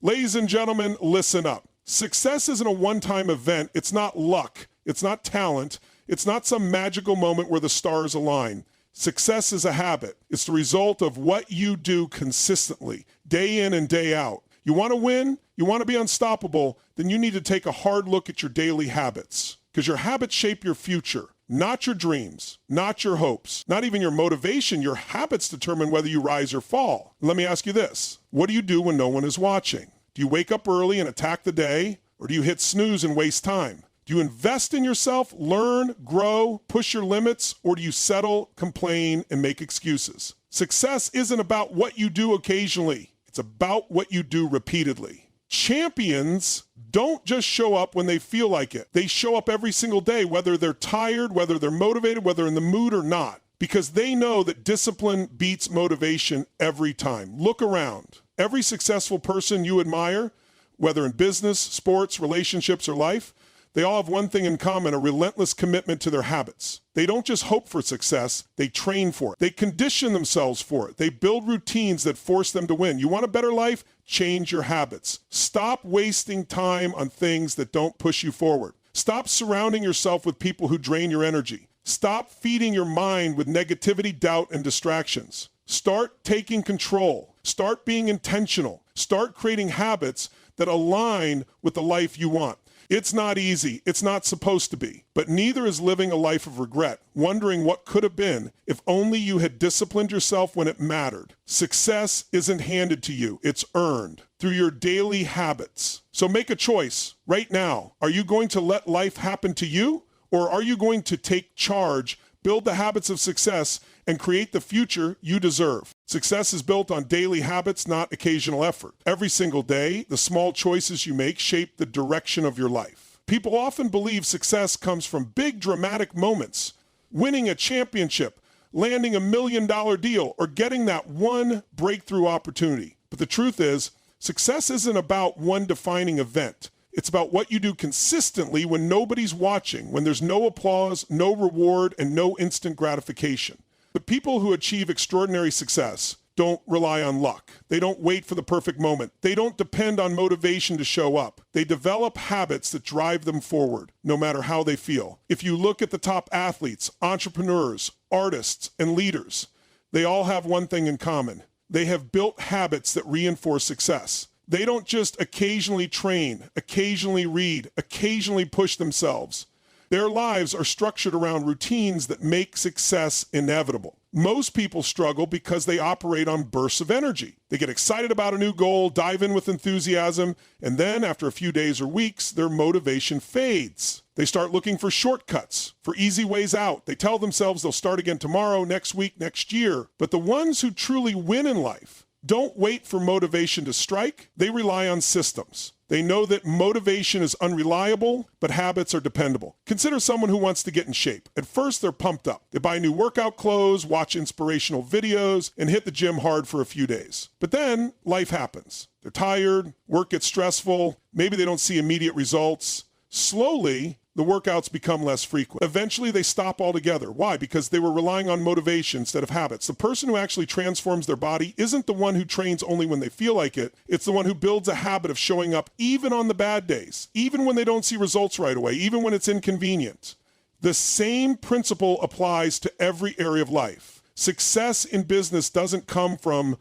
Ladies and gentlemen, listen up. Success isn't a one-time event. It's not luck. It's not talent. It's not some magical moment where the stars align. Success is a habit. It's the result of what you do consistently, day in and day out. You want to win? You want to be unstoppable? Then you need to take a hard look at your daily habits, because your habits shape your future, not your dreams, not your hopes, not even your motivation. Your habits determine whether you rise or fall. Let me ask you this. What do you do when no one is watching? Do you wake up early and attack the day, or do you hit snooze and waste time? Do you invest in yourself, learn, grow, push your limits, or do you settle, complain, and make excuses? Success isn't about what you do occasionally. It's about what you do repeatedly. Champions don't just show up when they feel like it. They show up every single day, whether they're tired, whether they're motivated, whether in the mood or not, because they know that discipline beats motivation every time. Look around. Every successful person you admire, whether in business, sports, relationships, or life, they all have one thing in common: a relentless commitment to their habits. They don't just hope for success, they train for it. They condition themselves for it. They build routines that force them to win. You want a better life? Change your habits. Stop wasting time on things that don't push you forward. Stop surrounding yourself with people who drain your energy. Stop feeding your mind with negativity, doubt, and distractions. Start taking control. Start being intentional. Start creating habits that align with the life you want. It's not easy. It's not supposed to be. But neither is living a life of regret, wondering what could have been if only you had disciplined yourself when it mattered. Success isn't handed to you. It's earned through your daily habits. So make a choice right now. Are you going to let life happen to you, or are you going to take charge, build the habits of success, and create the future you deserve? Success is built on daily habits, not occasional effort. Every single day, the small choices you make shape the direction of your life. People often believe success comes from big dramatic moments, winning a championship, landing $1 million deal, or getting that one breakthrough opportunity. But the truth is, success isn't about one defining event. It's about what you do consistently when nobody's watching, when there's no applause, no reward, and no instant gratification. The people who achieve extraordinary success don't rely on luck. They don't wait for the perfect moment. They don't depend on motivation to show up. They develop habits that drive them forward, no matter how they feel. If you look at the top athletes, entrepreneurs, artists, and leaders, they all have one thing in common. They have built habits that reinforce success. They don't just occasionally train, occasionally read, occasionally push themselves. Their lives are structured around routines that make success inevitable. Most people struggle because they operate on bursts of energy. They get excited about a new goal, dive in with enthusiasm, and then after a few days or weeks, their motivation fades. They start looking for shortcuts, for easy ways out. They tell themselves they'll start again tomorrow, next week, next year. But the ones who truly win in life don't wait for motivation to strike. They rely on systems. They know that motivation is unreliable, but habits are dependable. Consider someone who wants to get in shape. At first, they're pumped up. They buy new workout clothes, watch inspirational videos, and hit the gym hard for a few days. But then life happens. They're tired, work gets stressful, maybe they don't see immediate results. Slowly, the workouts become less frequent. Eventually, they stop altogether. Why? Because they were relying on motivation instead of habits. The person who actually transforms their body isn't the one who trains only when they feel like it. It's the one who builds a habit of showing up even on the bad days, even when they don't see results right away, even when it's inconvenient. The same principle applies to every area of life. Success in business doesn't come from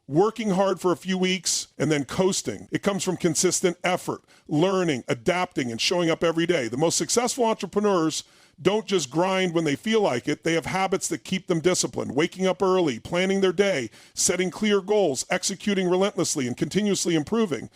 working hard for a few weeks and then coasting. It comes from consistent effort, learning, adapting, and showing up every day. The most successful entrepreneurs don't just grind when they feel like it. They have habits that keep them disciplined, waking up early, planning their day, setting clear goals, executing relentlessly, and continuously improving.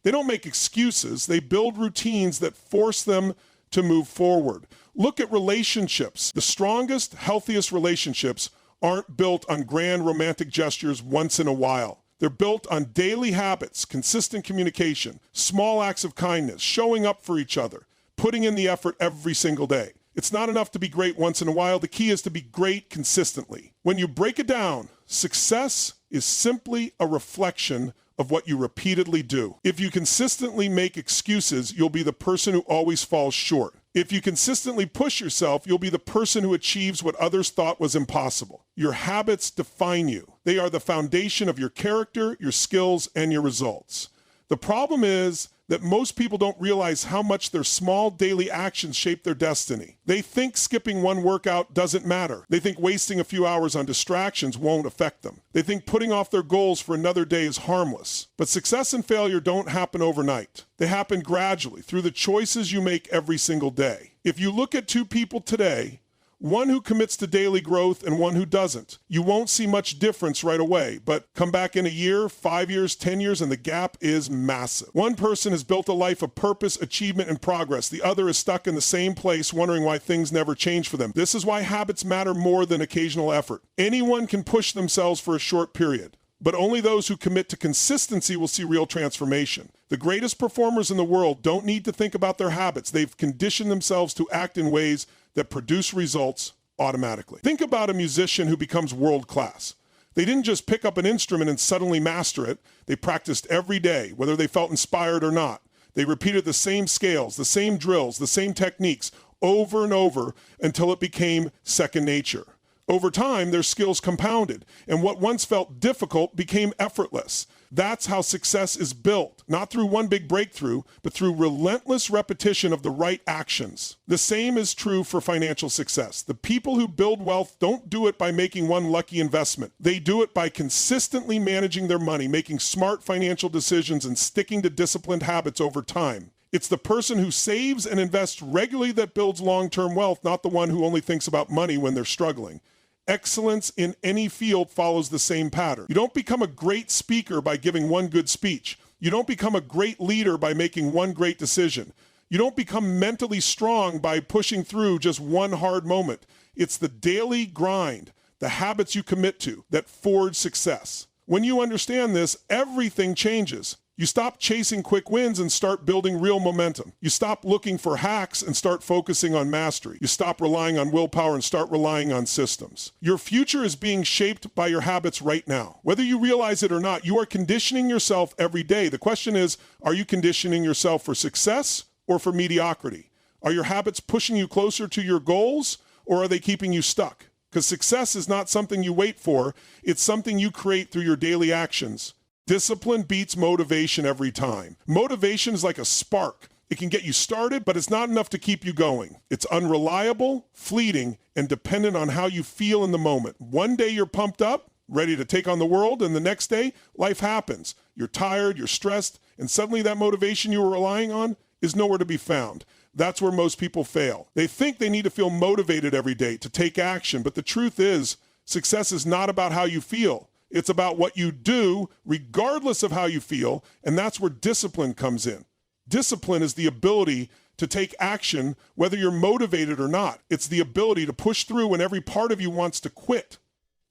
They don't make excuses. They build routines that force them to move forward. Look at relationships. The strongest, healthiest relationships aren't built on grand romantic gestures once in a while. They're built on daily habits, consistent communication, small acts of kindness, showing up for each other, putting in the effort every single day. It's not enough to be great once in a while. The key is to be great consistently. When you break it down, success is simply a reflection of what you repeatedly do. If you consistently make excuses, you'll be the person who always falls short. If you consistently push yourself, you'll be the person who achieves what others thought was impossible. Your habits define you. They are the foundation of your character, your skills, and your results. The problem is that most people don't realize how much their small daily actions shape their destiny. They think skipping one workout doesn't matter. They think wasting a few hours on distractions won't affect them. They think putting off their goals for another day is harmless. But success and failure don't happen overnight. They happen gradually through the choices you make every single day. If you look at two people today, one who commits to daily growth and one who doesn't, you won't see much difference right away, but come back in a year, 5 years, 10 years, and the gap is massive. One person has built a life of purpose, achievement, and progress. The other is stuck in the same place, wondering why things never change for them. This is why habits matter more than occasional effort. Anyone can push themselves for a short period, but only those who commit to consistency will see real transformation. The greatest performers in the world don't need to think about their habits. They've conditioned themselves to act in ways that produce results automatically. Think about a musician who becomes world class. They didn't just pick up an instrument and suddenly master it. They practiced every day, whether they felt inspired or not. They repeated the same scales, the same drills, the same techniques over and over until it became second nature. Over time, their skills compounded, and what once felt difficult became effortless. That's how success is built, not through one big breakthrough, but through relentless repetition of the right actions. The same is true for financial success. The people who build wealth don't do it by making one lucky investment. They do it by consistently managing their money, making smart financial decisions, and sticking to disciplined habits over time. It's the person who saves and invests regularly that builds long-term wealth, not the one who only thinks about money when they're struggling. Excellence in any field follows the same pattern. You don't become a great speaker by giving one good speech. You don't become a great leader by making one great decision. You don't become mentally strong by pushing through just one hard moment. It's the daily grind, the habits you commit to, that forge success. When you understand this, everything changes. You stop chasing quick wins and start building real momentum. You stop looking for hacks and start focusing on mastery. You stop relying on willpower and start relying on systems. Your future is being shaped by your habits right now. Whether you realize it or not, you are conditioning yourself every day. The question is, are you conditioning yourself for success or for mediocrity? Are your habits pushing you closer to your goals, or are they keeping you stuck? Because success is not something you wait for. It's something you create through your daily actions. Discipline beats motivation every time. Motivation is like a spark. It can get you started, but it's not enough to keep you going. It's unreliable, fleeting, and dependent on how you feel in the moment. One day you're pumped up, ready to take on the world, and the next day, life happens. You're tired, you're stressed, and suddenly that motivation you were relying on is nowhere to be found. That's where most people fail. They think they need to feel motivated every day to take action, but the truth is, success is not about how you feel. It's about what you do, regardless of how you feel, and that's where discipline comes in. Discipline is the ability to take action, whether you're motivated or not. It's the ability to push through when every part of you wants to quit.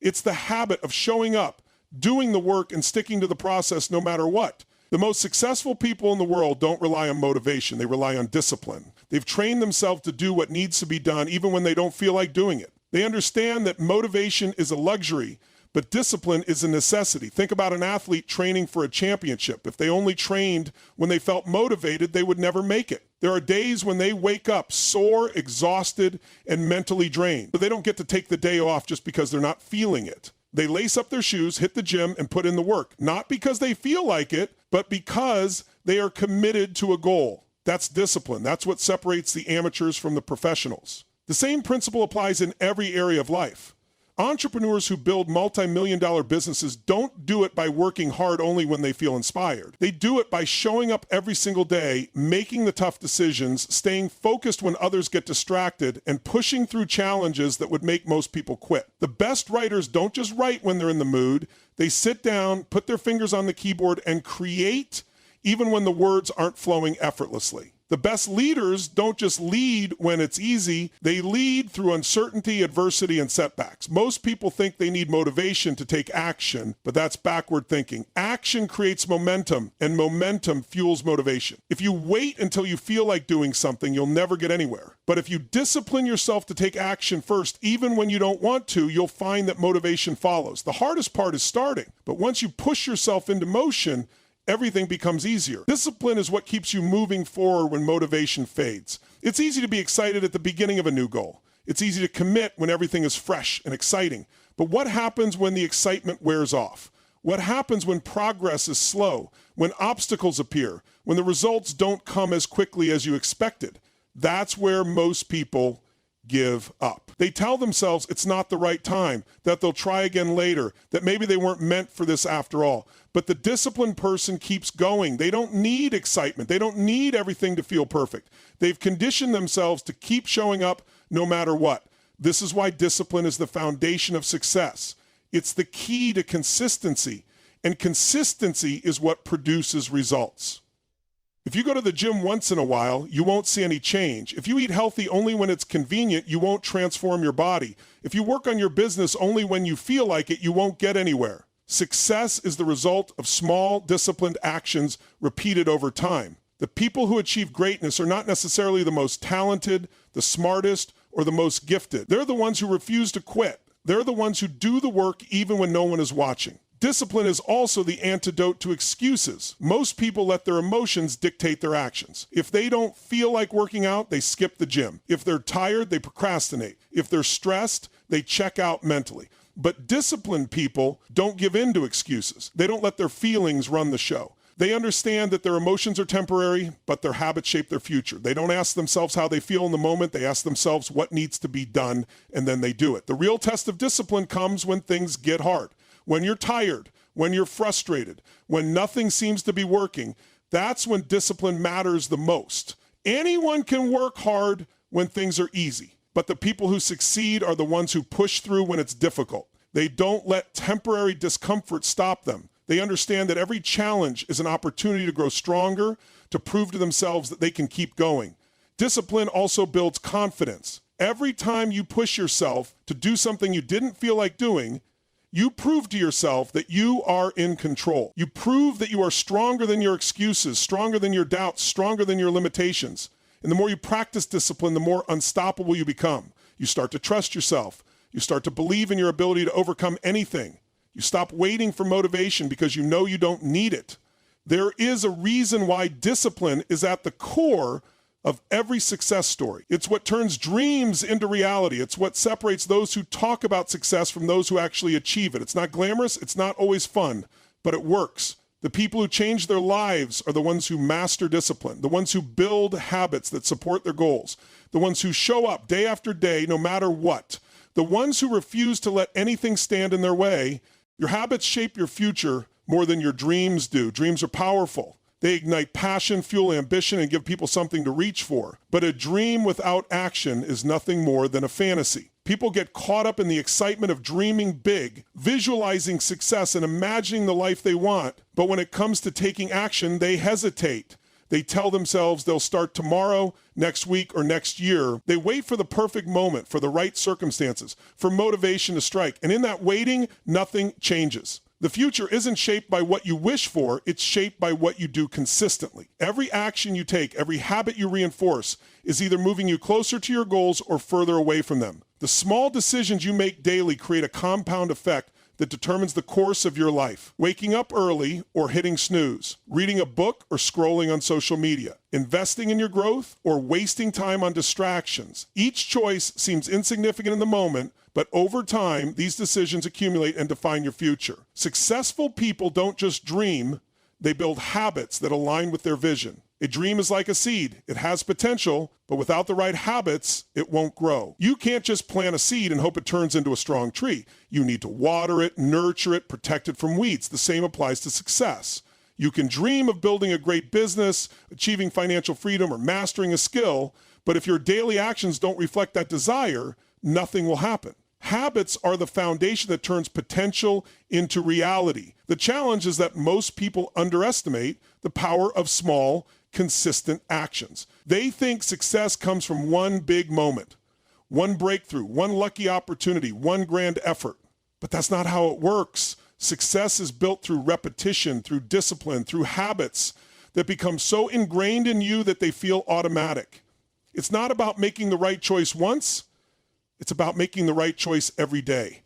It's the habit of showing up, doing the work, and sticking to the process no matter what. The most successful people in the world don't rely on motivation. They rely on discipline. They've trained themselves to do what needs to be done, even when they don't feel like doing it. They understand that motivation is a luxury, but discipline is a necessity. Think about an athlete training for a championship. If they only trained when they felt motivated, they would never make it. There are days when they wake up sore, exhausted, and mentally drained. But they don't get to take the day off just because they're not feeling it. They lace up their shoes, hit the gym, and put in the work. Not because they feel like it, but because they are committed to a goal. That's discipline. That's what separates the amateurs from the professionals. The same principle applies in every area of life. Entrepreneurs who build multi-million-dollar businesses don't do it by working hard only when they feel inspired. They do it by showing up every single day, making the tough decisions, staying focused when others get distracted, and pushing through challenges that would make most people quit. The best writers don't just write when they're in the mood. They sit down, put their fingers on the keyboard, and create even when the words aren't flowing effortlessly. The best leaders don't just lead when it's easy, they lead through uncertainty, adversity, and setbacks. Most people think they need motivation to take action, but that's backward thinking. Action creates momentum, and momentum fuels motivation. If you wait until you feel like doing something, you'll never get anywhere. But if you discipline yourself to take action first, even when you don't want to, you'll find that motivation follows. The hardest part is starting, but once you push yourself into motion, everything becomes easier. Discipline is what keeps you moving forward when motivation fades. It's easy to be excited at the beginning of a new goal. It's easy to commit when everything is fresh and exciting. But what happens when the excitement wears off? What happens when progress is slow, when obstacles appear, when the results don't come as quickly as you expected? That's where most people give up. They tell themselves it's not the right time, that they'll try again later, that maybe they weren't meant for this after all. But the disciplined person keeps going. They don't need excitement. They don't need everything to feel perfect. They've conditioned themselves to keep showing up no matter what. This is why discipline is the foundation of success. It's the key to consistency, and consistency is what produces results. If you go to the gym once in a while, you won't see any change. If you eat healthy only when it's convenient, you won't transform your body. If you work on your business only when you feel like it, you won't get anywhere. Success is the result of small, disciplined actions repeated over time. The people who achieve greatness are not necessarily the most talented, the smartest, or the most gifted. They're the ones who refuse to quit. They're the ones who do the work even when no one is watching. Discipline is also the antidote to excuses. Most people let their emotions dictate their actions. If they don't feel like working out, they skip the gym. If they're tired, they procrastinate. If they're stressed, they check out mentally. But disciplined people don't give in to excuses. They don't let their feelings run the show. They understand that their emotions are temporary, but their habits shape their future. They don't ask themselves how they feel in the moment. They ask themselves what needs to be done, and then they do it. The real test of discipline comes when things get hard. When you're tired, when you're frustrated, when nothing seems to be working, that's when discipline matters the most. Anyone can work hard when things are easy, but the people who succeed are the ones who push through when it's difficult. They don't let temporary discomfort stop them. They understand that every challenge is an opportunity to grow stronger, to prove to themselves that they can keep going. Discipline also builds confidence. Every time you push yourself to do something you didn't feel like doing, you prove to yourself that you are in control. You prove that you are stronger than your excuses, stronger than your doubts, stronger than your limitations. And the more you practice discipline, the more unstoppable you become. You start to trust yourself. You start to believe in your ability to overcome anything. You stop waiting for motivation because you know you don't need it. There is a reason why discipline is at the core of every success story. It's what turns dreams into reality. It's what separates those who talk about success from those who actually achieve it. It's not glamorous, it's not always fun, but it works. The people who change their lives are the ones who master discipline, the ones who build habits that support their goals, the ones who show up day after day no matter what, the ones who refuse to let anything stand in their way. Your habits shape your future more than your dreams do. Dreams are powerful. They ignite passion, fuel ambition, and give people something to reach for. But a dream without action is nothing more than a fantasy. People get caught up in the excitement of dreaming big, visualizing success, and imagining the life they want. But when it comes to taking action, they hesitate. They tell themselves they'll start tomorrow, next week, or next year. They wait for the perfect moment, for the right circumstances, for motivation to strike. And in that waiting, nothing changes. The future isn't shaped by what you wish for, it's shaped by what you do consistently. Every action you take, every habit you reinforce is either moving you closer to your goals or further away from them. The small decisions you make daily create a compound effect that determines the course of your life. Waking up early or hitting snooze, reading a book or scrolling on social media, investing in your growth or wasting time on distractions. Each choice seems insignificant in the moment, but over time, these decisions accumulate and define your future. Successful people don't just dream, they build habits that align with their vision. A dream is like a seed. It has potential, but without the right habits, it won't grow. You can't just plant a seed and hope it turns into a strong tree. You need to water it, nurture it, protect it from weeds. The same applies to success. You can dream of building a great business, achieving financial freedom, or mastering a skill, but if your daily actions don't reflect that desire, nothing will happen. Habits are the foundation that turns potential into reality. The challenge is that most people underestimate the power of small, consistent actions. They think success comes from one big moment, one breakthrough, one lucky opportunity, one grand effort. But that's not how it works. Success is built through repetition, through discipline, through habits that become so ingrained in you that they feel automatic. It's not about making the right choice once. It's about making the right choice every day.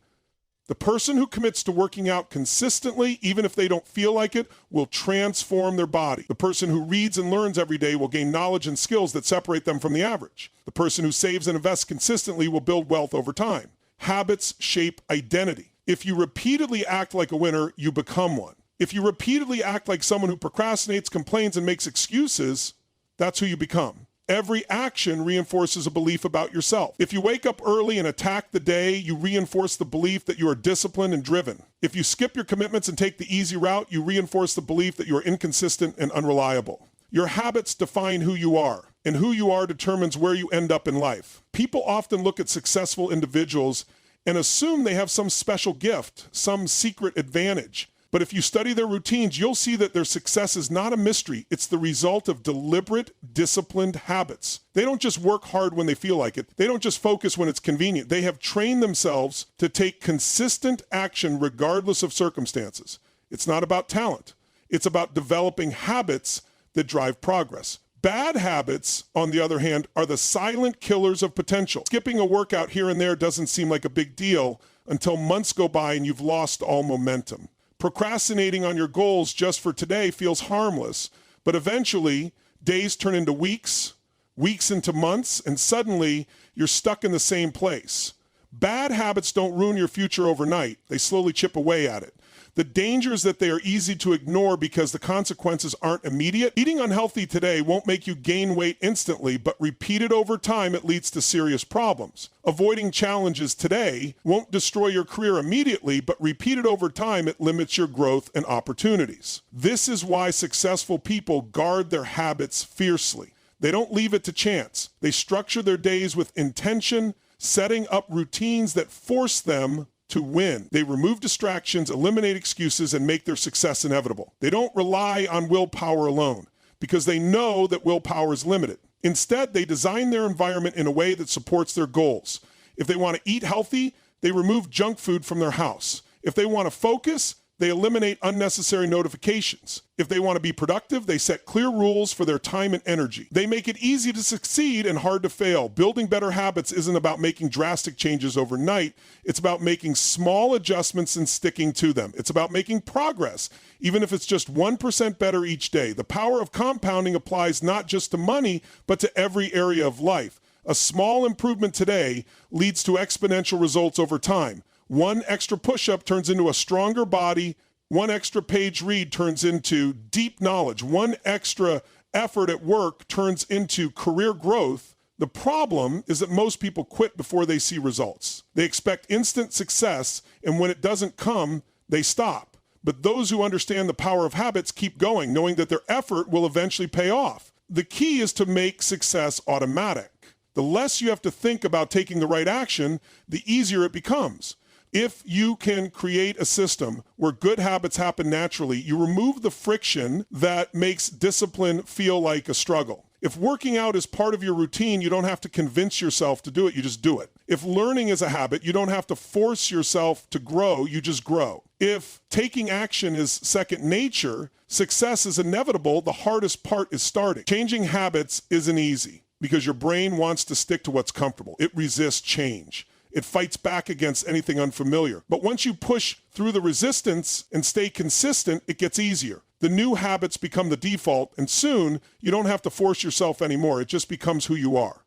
The person who commits to working out consistently, even if they don't feel like it, will transform their body. The person who reads and learns every day will gain knowledge and skills that separate them from the average. The person who saves and invests consistently will build wealth over time. Habits shape identity. If you repeatedly act like a winner, you become one. If you repeatedly act like someone who procrastinates, complains, and makes excuses, that's who you become. Every action reinforces a belief about yourself. If you wake up early and attack the day, you reinforce the belief that you are disciplined and driven. If you skip your commitments and take the easy route, you reinforce the belief that you are inconsistent and unreliable. Your habits define who you are, and who you are determines where you end up in life. People often look at successful individuals and assume they have some special gift, some secret advantage. But if you study their routines, you'll see that their success is not a mystery. It's the result of deliberate, disciplined habits. They don't just work hard when they feel like it. They don't just focus when it's convenient. They have trained themselves to take consistent action regardless of circumstances. It's not about talent. It's about developing habits that drive progress. Bad habits, on the other hand, are the silent killers of potential. Skipping a workout here and there doesn't seem like a big deal until months go by and you've lost all momentum. Procrastinating on your goals just for today feels harmless, but eventually days turn into weeks, weeks into months, and suddenly you're stuck in the same place. Bad habits don't ruin your future overnight. They slowly chip away at it. The danger is that they are easy to ignore because the consequences aren't immediate. Eating unhealthy today won't make you gain weight instantly, but repeated over time, it leads to serious problems. Avoiding challenges today won't destroy your career immediately, but repeated over time, it limits your growth and opportunities. This is why successful people guard their habits fiercely. They don't leave it to chance. They structure their days with intention, setting up routines that force them to win. They remove distractions, eliminate excuses, and make their success inevitable. They don't rely on willpower alone because they know that willpower is limited. Instead, they design their environment in a way that supports their goals. If they want to eat healthy, they remove junk food from their house. If they want to focus, they eliminate unnecessary notifications. If they want to be productive, they set clear rules for their time and energy. They make it easy to succeed and hard to fail. Building better habits isn't about making drastic changes overnight. It's about making small adjustments and sticking to them. It's about making progress, even if it's just 1% better each day. The power of compounding applies not just to money, but to every area of life. A small improvement today leads to exponential results over time. One extra push-up turns into a stronger body. One extra page read turns into deep knowledge. One extra effort at work turns into career growth. The problem is that most people quit before they see results. They expect instant success, and when it doesn't come, they stop. But those who understand the power of habits keep going, knowing that their effort will eventually pay off. The key is to make success automatic. The less you have to think about taking the right action, the easier it becomes. If you can create a system where good habits happen naturally, you remove the friction that makes discipline feel like a struggle. If working out is part of your routine, you don't have to convince yourself to do it, you just do it. If learning is a habit, you don't have to force yourself to grow, you just grow. If taking action is second nature, success is inevitable, the hardest part is starting. Changing habits isn't easy because your brain wants to stick to what's comfortable. It resists change. It fights back against anything unfamiliar. But once you push through the resistance and stay consistent, it gets easier. The new habits become the default, and soon you don't have to force yourself anymore. It just becomes who you are.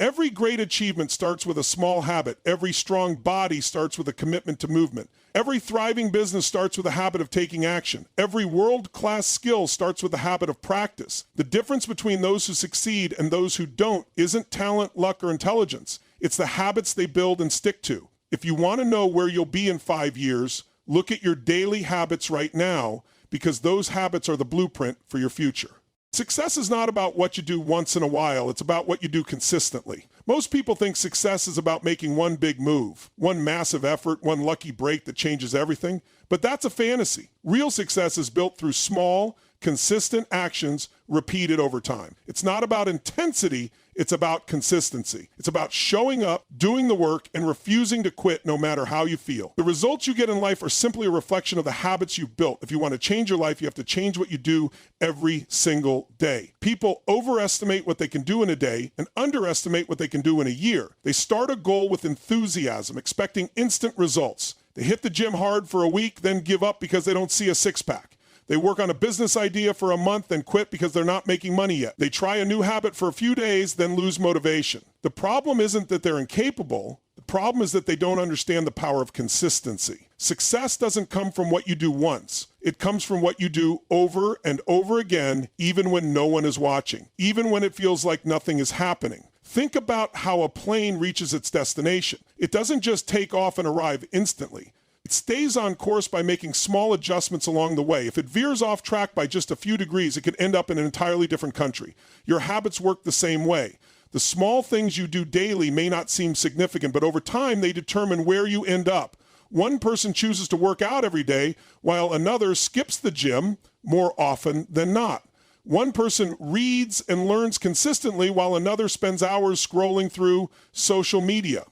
Every great achievement starts with a small habit. Every strong body starts with a commitment to movement. Every thriving business starts with a habit of taking action. Every world-class skill starts with a habit of practice. The difference between those who succeed and those who don't isn't talent, luck, or intelligence. It's the habits they build and stick to. If you want to know where you'll be in 5 years, look at your daily habits right now, because those habits are the blueprint for your future. Success is not about what you do once in a while. It's about what you do consistently. Most people think success is about making one big move, one massive effort, one lucky break that changes everything. But that's a fantasy. Real success is built through small, consistent actions repeated over time. It's not about intensity. It's about consistency. It's about showing up, doing the work, and refusing to quit no matter how you feel. The results you get in life are simply a reflection of the habits you've built. If you want to change your life, you have to change what you do every single day. People overestimate what they can do in a day and underestimate what they can do in a year. They start a goal with enthusiasm, expecting instant results. They hit the gym hard for a week, then give up because they don't see a six-pack. They work on a business idea for a month and quit because they're not making money yet. They try a new habit for a few days, then lose motivation. The problem isn't that they're incapable. The problem is that they don't understand the power of consistency. Success doesn't come from what you do once. It comes from what you do over and over again, even when no one is watching, even when it feels like nothing is happening. Think about how a plane reaches its destination. It doesn't just take off and arrive instantly. It stays on course by making small adjustments along the way. If it veers off track by just a few degrees, it could end up in an entirely different country. Your habits work the same way. The small things you do daily may not seem significant, but over time they determine where you end up. One person chooses to work out every day, while another skips the gym more often than not. One person reads and learns consistently, while another spends hours scrolling through social media.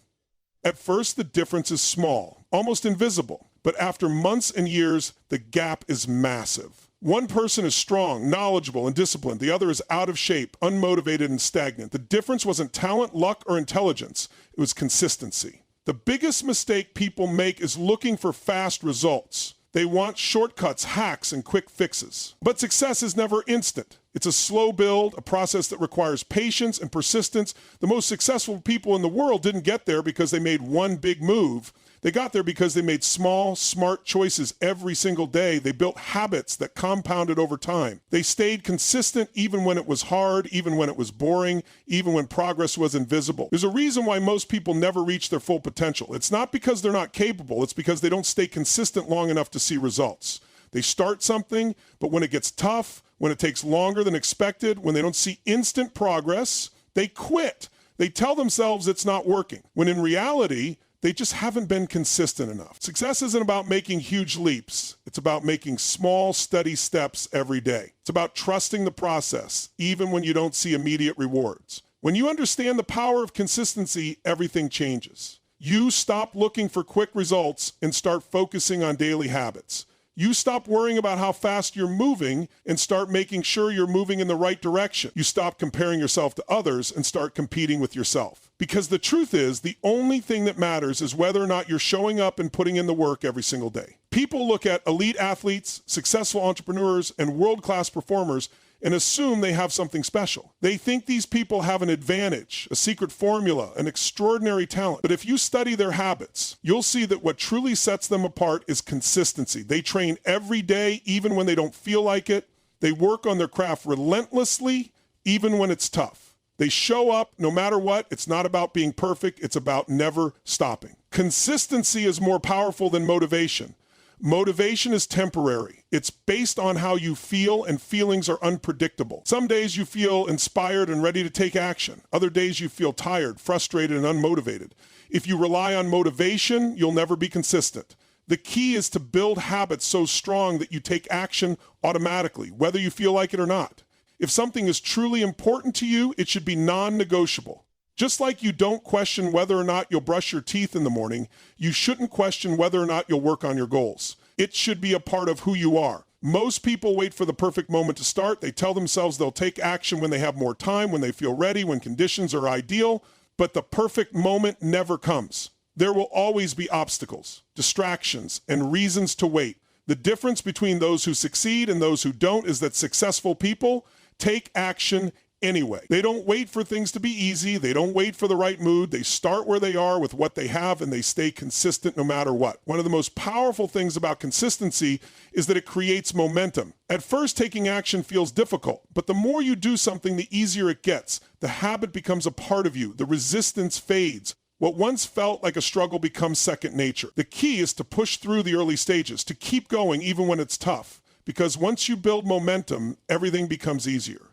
At first, the difference is small, almost invisible, but after months and years, the gap is massive. One person is strong, knowledgeable, and disciplined. The other is out of shape, unmotivated, and stagnant. The difference wasn't talent, luck, or intelligence. It was consistency. The biggest mistake people make is looking for fast results. They want shortcuts, hacks, and quick fixes. But success is never instant. It's a slow build, a process that requires patience and persistence. The most successful people in the world didn't get there because they made one big move. They got there because they made small, smart choices every single day. They built habits that compounded over time. They stayed consistent even when it was hard, even when it was boring, even when progress was invisible. There's a reason why most people never reach their full potential. It's not because they're not capable. It's because they don't stay consistent long enough to see results. They start something, but when it gets tough, when it takes longer than expected, when they don't see instant progress, they quit. They tell themselves it's not working, when in reality, they just haven't been consistent enough. Success isn't about making huge leaps. It's about making small, steady steps every day. It's about trusting the process, even when you don't see immediate rewards. When you understand the power of consistency, everything changes. You stop looking for quick results and start focusing on daily habits. You stop worrying about how fast you're moving and start making sure you're moving in the right direction. You stop comparing yourself to others and start competing with yourself. Because the truth is, the only thing that matters is whether or not you're showing up and putting in the work every single day. People look at elite athletes, successful entrepreneurs, and world-class performers and assume they have something special. They think these people have an advantage, a secret formula, an extraordinary talent. But if you study their habits, you'll see that what truly sets them apart is consistency. They train every day, even when they don't feel like it. They work on their craft relentlessly, even when it's tough. They show up no matter what. It's not about being perfect. It's about never stopping. Consistency is more powerful than motivation. Motivation is temporary. It's based on how you feel, and feelings are unpredictable. Some days you feel inspired and ready to take action. Other days you feel tired, frustrated, and unmotivated. If you rely on motivation, you'll never be consistent. The key is to build habits so strong that you take action automatically, whether you feel like it or not. If something is truly important to you, it should be non-negotiable. Just like you don't question whether or not you'll brush your teeth in the morning, you shouldn't question whether or not you'll work on your goals. It should be a part of who you are. Most people wait for the perfect moment to start. They tell themselves they'll take action when they have more time, when they feel ready, when conditions are ideal, but the perfect moment never comes. There will always be obstacles, distractions, and reasons to wait. The difference between those who succeed and those who don't is that successful people take action anyway. They don't wait for things to be easy. They don't wait for the right mood. They start where they are with what they have, and they stay consistent no matter what. One of the most powerful things about consistency is that it creates momentum. At first, taking action feels difficult, but the more you do something, the easier it gets. The habit becomes a part of you. The resistance fades. What once felt like a struggle becomes second nature. The key is to push through the early stages, to keep going even when it's tough, because once you build momentum, everything becomes easier.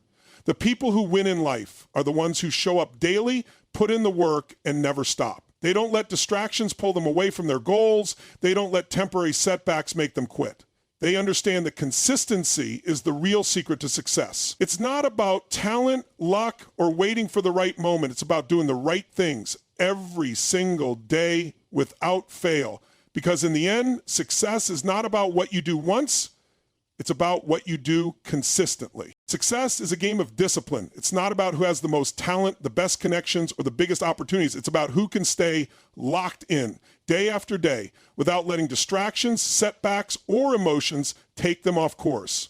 The people who win in life are the ones who show up daily, put in the work, and never stop. They don't let distractions pull them away from their goals. They don't let temporary setbacks make them quit. They understand that consistency is the real secret to success. It's not about talent, luck, or waiting for the right moment. It's about doing the right things every single day without fail. Because in the end, success is not about what you do once. It's about what you do consistently. Success is a game of discipline. It's not about who has the most talent, the best connections, or the biggest opportunities. It's about who can stay locked in day after day without letting distractions, setbacks, or emotions take them off course.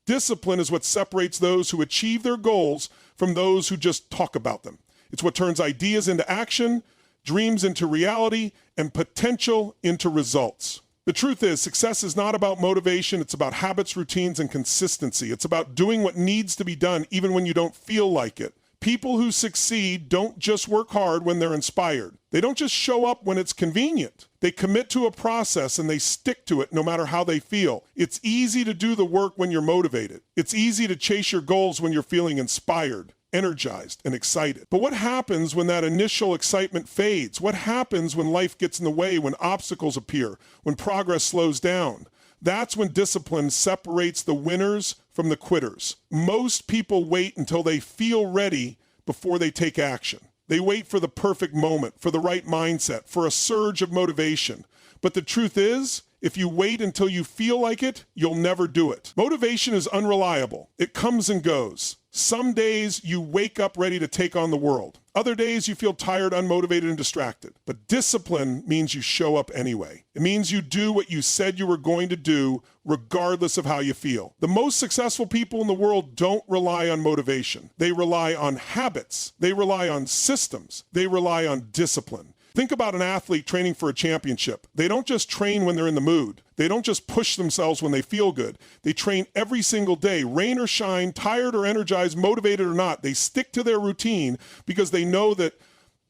Discipline is what separates those who achieve their goals from those who just talk about them. It's what turns ideas into action, dreams into reality, and potential into results. The truth is, success is not about motivation. It's about habits, routines, and consistency. It's about doing what needs to be done even when you don't feel like it. People who succeed don't just work hard when they're inspired. They don't just show up when it's convenient. They commit to a process and they stick to it no matter how they feel. It's easy to do the work when you're motivated. It's easy to chase your goals when you're feeling inspired, energized, and excited. But what happens when that initial excitement fades? What happens when life gets in the way, when obstacles appear, when progress slows down? That's when discipline separates the winners from the quitters. Most people wait until they feel ready before they take action. They wait for the perfect moment, for the right mindset, for a surge of motivation. But the truth is, if you wait until you feel like it, you'll never do it. Motivation is unreliable. It comes and goes. Some days you wake up ready to take on the world. Other days you feel tired, unmotivated, and distracted. But discipline means you show up anyway. It means you do what you said you were going to do, regardless of how you feel. The most successful people in the world don't rely on motivation. They rely on habits. They rely on systems. They rely on discipline. Think about an athlete training for a championship. They don't just train when they're in the mood. They don't just push themselves when they feel good. They train every single day, rain or shine, tired or energized, motivated or not. They stick to their routine because they know that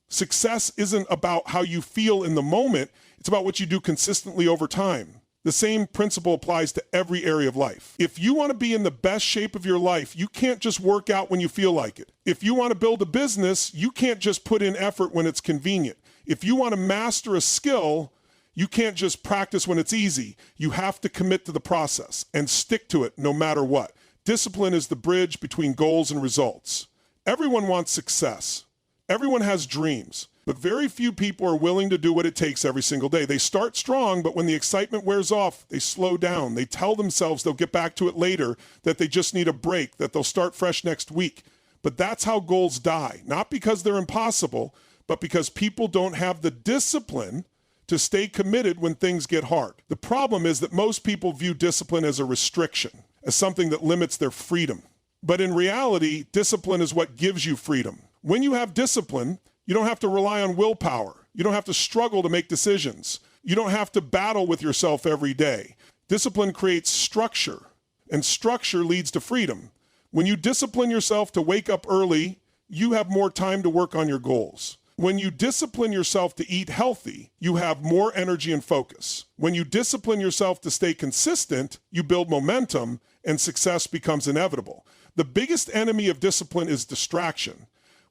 success isn't about how you feel in the moment. It's about what you do consistently over time. The same principle applies to every area of life. If you want to be in the best shape of your life, you can't just work out when you feel like it. If you want to build a business, you can't just put in effort when it's convenient. If you want to master a skill, you can't just practice when it's easy. You have to commit to the process and stick to it no matter what. Discipline is the bridge between goals and results. Everyone wants success. Everyone has dreams, but very few people are willing to do what it takes every single day. They start strong, but when the excitement wears off, they slow down. They tell themselves they'll get back to it later, that they just need a break, that they'll start fresh next week. But that's how goals die, not because they're impossible, but because people don't have the discipline to stay committed when things get hard. The problem is that most people view discipline as a restriction, as something that limits their freedom. But in reality, discipline is what gives you freedom. When you have discipline, you don't have to rely on willpower. You don't have to struggle to make decisions. You don't have to battle with yourself every day. Discipline creates structure, and structure leads to freedom. When you discipline yourself to wake up early, you have more time to work on your goals. When you discipline yourself to eat healthy, you have more energy and focus. When you discipline yourself to stay consistent, you build momentum and success becomes inevitable. The biggest enemy of discipline is distraction.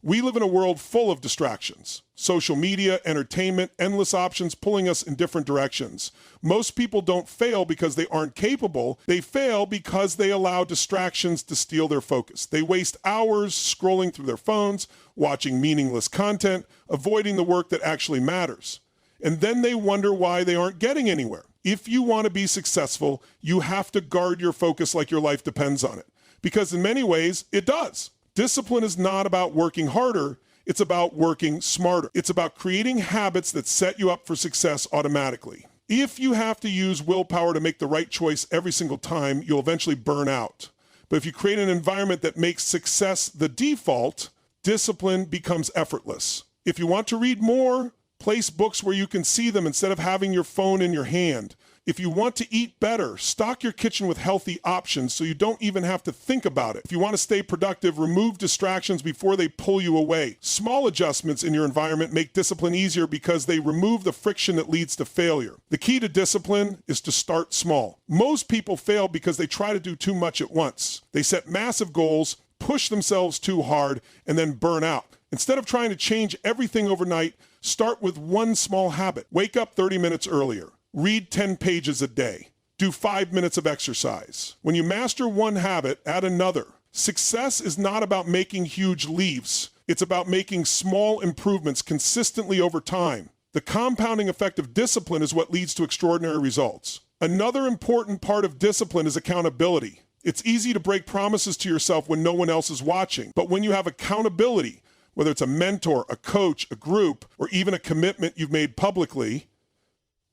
We live in a world full of distractions. Social media, entertainment, endless options pulling us in different directions. Most people don't fail because they aren't capable. They fail because they allow distractions to steal their focus. They waste hours scrolling through their phones, watching meaningless content, avoiding the work that actually matters. And then they wonder why they aren't getting anywhere. If you want to be successful, you have to guard your focus like your life depends on it. Because in many ways, it does. Discipline is not about working harder, it's about working smarter. It's about creating habits that set you up for success automatically. If you have to use willpower to make the right choice every single time, you'll eventually burn out. But if you create an environment that makes success the default, discipline becomes effortless. If you want to read more, place books where you can see them instead of having your phone in your hand. If you want to eat better, stock your kitchen with healthy options so you don't even have to think about it. If you want to stay productive, remove distractions before they pull you away. Small adjustments in your environment make discipline easier because they remove the friction that leads to failure. The key to discipline is to start small. Most people fail because they try to do too much at once. They set massive goals, push themselves too hard, and then burn out. Instead of trying to change everything overnight, start with one small habit. Wake up 30 minutes earlier. Read 10 pages a day. Do 5 minutes of exercise. When you master one habit, add another. Success is not about making huge leaps. It's about making small improvements consistently over time. The compounding effect of discipline is what leads to extraordinary results. Another important part of discipline is accountability. It's easy to break promises to yourself when no one else is watching, but when you have accountability, whether it's a mentor, a coach, a group, or even a commitment you've made publicly,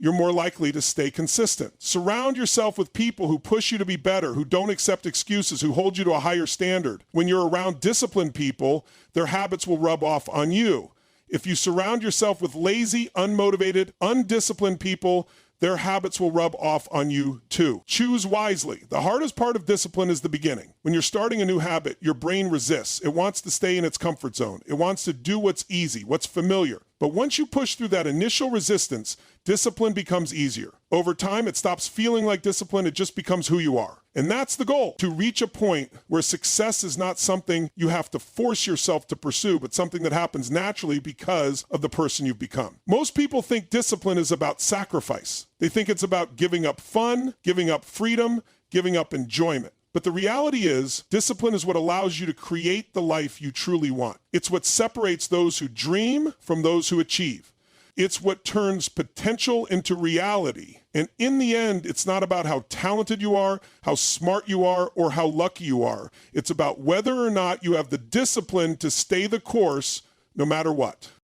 you're more likely to stay consistent. Surround yourself with people who push you to be better, who don't accept excuses, who hold you to a higher standard. When you're around disciplined people, their habits will rub off on you. If you surround yourself with lazy, unmotivated, undisciplined people, their habits will rub off on you too. Choose wisely. The hardest part of discipline is the beginning. When you're starting a new habit, your brain resists. It wants to stay in its comfort zone. It wants to do what's easy, what's familiar. But once you push through that initial resistance, discipline becomes easier. Over time, it stops feeling like discipline. It just becomes who you are. And that's the goal, to reach a point where success is not something you have to force yourself to pursue, but something that happens naturally because of the person you've become. Most people think discipline is about sacrifice. They think it's about giving up fun, giving up freedom, giving up enjoyment. But the reality is, discipline is what allows you to create the life you truly want. It's what separates those who dream from those who achieve. It's what turns potential into reality. And in the end, it's not about how talented you are, how smart you are, or how lucky you are. It's about whether or not you have the discipline to stay the course no matter what.